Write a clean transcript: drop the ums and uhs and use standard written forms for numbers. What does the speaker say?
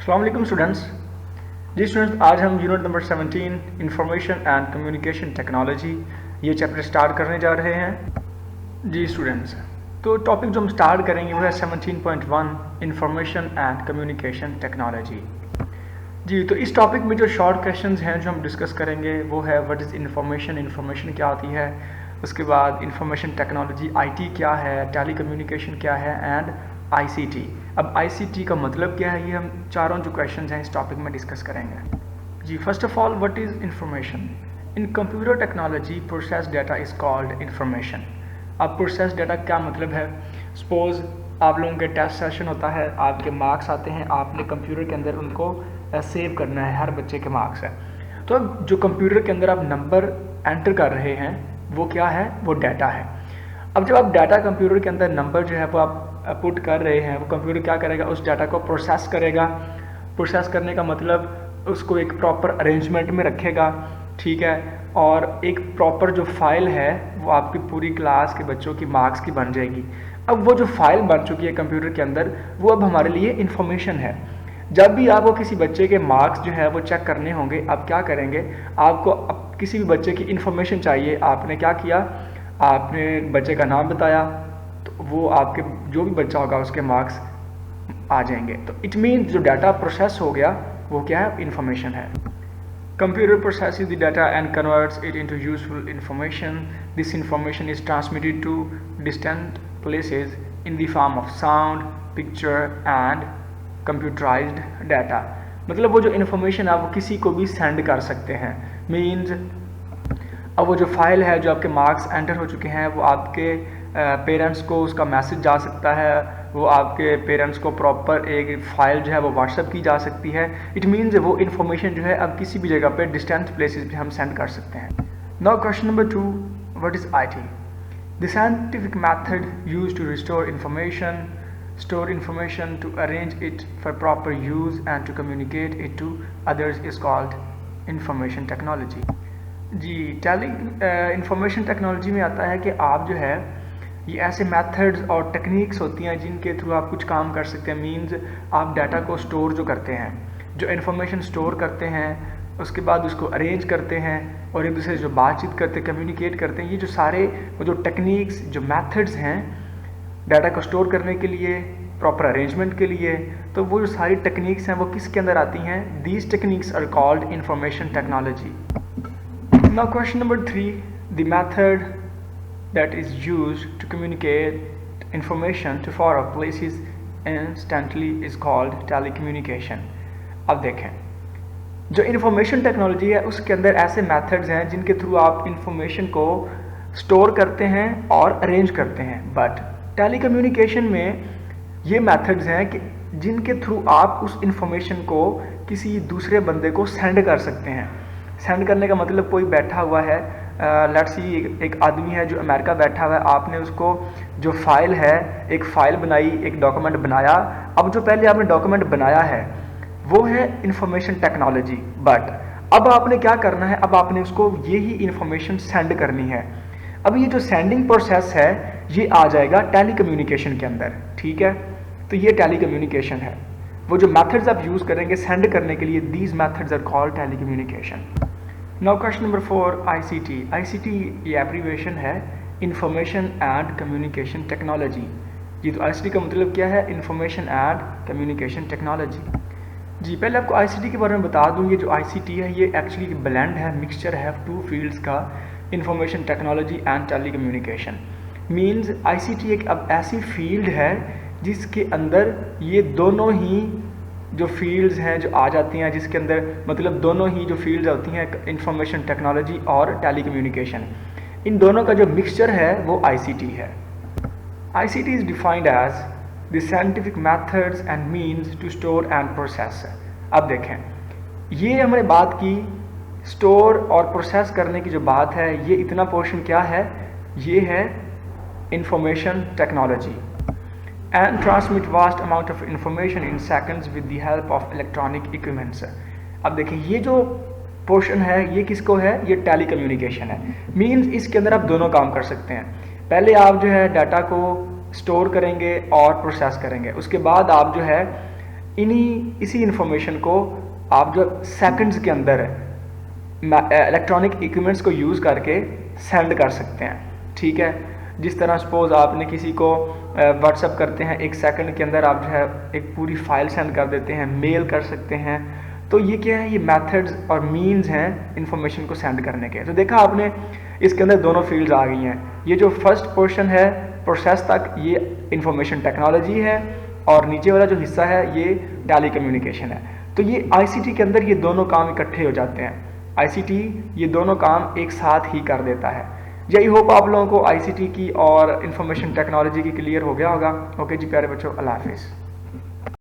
अस्सलाम वालेकुम स्टूडेंट्स। जी स्टूडेंट्स, आज हम unit number 17 information and communication technology ये चैप्टर स्टार्ट करने जा रहे हैं। जी स्टूडेंट्स, तो टॉपिक जो हम स्टार्ट करेंगे वो है 17.1 इंफॉर्मेशन एंड कम्युनिकेशन टेक्नोलॉजी। जी, तो इस टॉपिक में जो शॉर्ट क्वेश्चंस हैं जो हम डिस्कस करेंगे वो है व्हाट इज़ इंफॉर्मेशन, इंफॉर्मेशन क्या होती है, उसके बाद इंफॉर्मेशन टेक्नोलॉजी आईटी क्या है, टेली कम्युनिकेशन क्या है एंड आईसीटी। अब आईसीटी का मतलब क्या है, ये हम चारों जो क्वेश्चंस हैं इस टॉपिक में डिस्कस करेंगे। जी, first of all what is information. In computer technology process data is called information. अब प्रोसेस डाटा क्या मतलब है, सपोज आप लोगों के टेस्ट सेशन होता है, आपके मार्क्स आते हैं, आपने कंप्यूटर के अंदर उनको सेव करना है, हर बच्चे के मार्क्स है। तो अब जो कंप्यूटर के अंदर आप नंबर एंटर कर रहे हैं वो क्या है, वो डाटा है। अब जब आप डाटा कंप्यूटर के अंदर नंबर जो है वो आप पुट कर रहे हैं, वो कंप्यूटर क्या करेगा, उस डाटा को प्रोसेस करेगा। प्रोसेस करने का मतलब उसको एक प्रॉपर अरेंजमेंट में रखेगा, ठीक है, और एक प्रॉपर जो फाइल है वो आपकी पूरी क्लास के बच्चों की मार्क्स की बन जाएगी। अब वो जो फाइल बन चुकी है कंप्यूटर के अंदर वो अब हमारे लिए इंफॉर्मेशन है। जब भी आपको किसी बच्चे के मार्क्स जो है वो चेक करने होंगे, आप क्या करेंगे, आपको किसी भी बच्चे की इंफॉर्मेशन चाहिए, आपने क्या किया, आपने बच्चे का नाम बताया, तो वो आपके जो भी बच्चा होगा उसके मार्क्स आ जाएंगे। तो इट मीन्स जो डाटा प्रोसेस हो गया वो क्या है, इंफॉर्मेशन है। Computer processes the data and converts it into useful information. This information is transmitted to distant places in the form of sound, picture and computerized data. मतलब वो जो information है वो किसी को भी send कर सकते हैं। Means अब वो जो फाइल है, जो आपके मार्क्स एंटर हो चुके हैं, वो आपके पेरेंट्स को उसका मैसेज जा सकता है, वो आपके पेरेंट्स को प्रॉपर एक फ़ाइल जो है वो व्हाट्सअप की जा सकती है। इट मीन्स वो इन्फॉर्मेशन जो है अब किसी भी जगह पे डिस्टेंट प्लेसेस पे हम सेंड कर सकते हैं। Now question number 2, what is IT. The scientific method used to restore information, store information, to arrange it for proper use and to communicate it to others is called information technology. जी, information technology में आता है कि आप जो है ये ऐसे मेथड्स और टेक्निक्स होती हैं जिनके थ्रू आप कुछ काम कर सकते हैं। मींस आप डाटा को स्टोर जो करते हैं, जो इन्फॉर्मेशन स्टोर करते हैं, उसके बाद उसको अरेंज करते हैं और एक दूसरे से जो बातचीत करते हैं, कम्युनिकेट करते हैं, ये जो सारे वो जो टेक्निक्स, जो मेथड्स हैं डाटा को स्टोर करने के लिए, प्रॉपर अरेंजमेंट के लिए, तो वो जो सारी टेक्निक्स हैं वो किसके अंदर आती हैं, these techniques are called information technology. Now question number 3, the method that is used to communicate information to far off places instantly is called telecommunication. अब देखें, जो इंफॉर्मेशन टेक्नोलॉजी है उसके अंदर ऐसे मेथड्स हैं जिनके थ्रू आप इंफॉर्मेशन को स्टोर करते हैं और अरेंज करते हैं। बट टेलीकम्युनिकेशन में ये मेथड्स हैं कि जिनके थ्रू आप उस इंफॉर्मेशन को किसी दूसरे बंदे को सेंड कर सकते हैं। सेंड करने का मतलब कोई बैठा हुआ है, लेट्स सी एक आदमी है जो अमेरिका बैठा हुआ है, आपने उसको जो फाइल है, एक फ़ाइल बनाई, एक डॉक्यूमेंट बनाया। अब जो पहले आपने डॉक्यूमेंट बनाया है वो है इंफॉर्मेशन टेक्नोलॉजी, बट अब आपने क्या करना है, अब आपने उसको यही इंफॉर्मेशन सेंड करनी है। अब ये जो सेंडिंग प्रोसेस है ये आ जाएगा टेलीकम्युनिकेशन के अंदर, ठीक है। तो ये टेलीकम्युनिकेशन है, वो जो मेथड्स आप यूज़ करेंगे सेंड करने के लिए, these methods are called telecommunication. Now question number 4, ICT. ICT ये एब्रीविएशन है इंफॉर्मेशन एंड कम्युनिकेशन टेक्नोलॉजी। जी, तो आईसीटी का मतलब क्या है, इंफॉर्मेशन एंड कम्युनिकेशन टेक्नोलॉजी। जी, पहले आपको आईसीटी के बारे में बता दूँ, ये जो आईसीटी है ये एक्चुअली ब्लेंड है, मिक्सचर है टू फील्ड्स का, information technology and telecommunication. Means ICT एक अब ऐसी फील्ड है जिसके अंदर ये दोनों ही जो फील्ड्स हैं जो आ जाती हैं, जिसके अंदर मतलब दोनों ही जो फील्ड्स होती हैं, इंफॉर्मेशन टेक्नोलॉजी और टेली कम्युनिकेशन, इन दोनों का जो मिक्सचर है वो आईसीटी है। ICT is defined as the scientific methods and means to store and process. अब देखें, ये हमने बात की स्टोर और प्रोसेस करने की जो बात है, ये इतना पोर्शन क्या है, ये है information technology. and transmit vast amount of information in seconds with the help of electronic equipments. अब देखिए ये जो पोर्शन है ये किसको है, ये टेली कम्युनिकेशन है। मीन्स इसके अंदर आप दोनों काम कर सकते हैं। पहले आप जो है डाटा को स्टोर करेंगे और प्रोसेस करेंगे, उसके बाद आप जो है इसी इंफॉर्मेशन को आप जो सेकंड्स के अंदर इलेक्ट्रॉनिक इक्विपमेंट्स को यूज़ करके सेंड कर सकते हैं। ठीक है, जिस तरह सपोज आपने किसी को व्हाट्सअप करते हैं, 1 सेकंड के अंदर आप जो है एक पूरी फाइल सेंड कर देते हैं, मेल कर सकते हैं। तो ये क्या है, ये मेथड्स और मीन्स हैं इंफॉर्मेशन को सेंड करने के। तो देखा आपने इसके अंदर दोनों फील्ड्स आ गई हैं। ये जो फर्स्ट पोर्शन है प्रोसेस तक, ये इंफॉर्मेशन टेक्नोलॉजी है, और नीचे वाला जो हिस्सा है ये टेली कम्युनिकेशन है। तो ये आईसीटी के अंदर ये दोनों काम इकट्ठे हो जाते हैं। आईसीटी ये दोनों काम एक साथ ही कर देता है। यही होप आप लोगों को आईसीटी की और इंफॉर्मेशन टेक्नोलॉजी की क्लियर हो गया होगा। ओके जी प्यारे बच्चों, अल्लाह हाफिज़।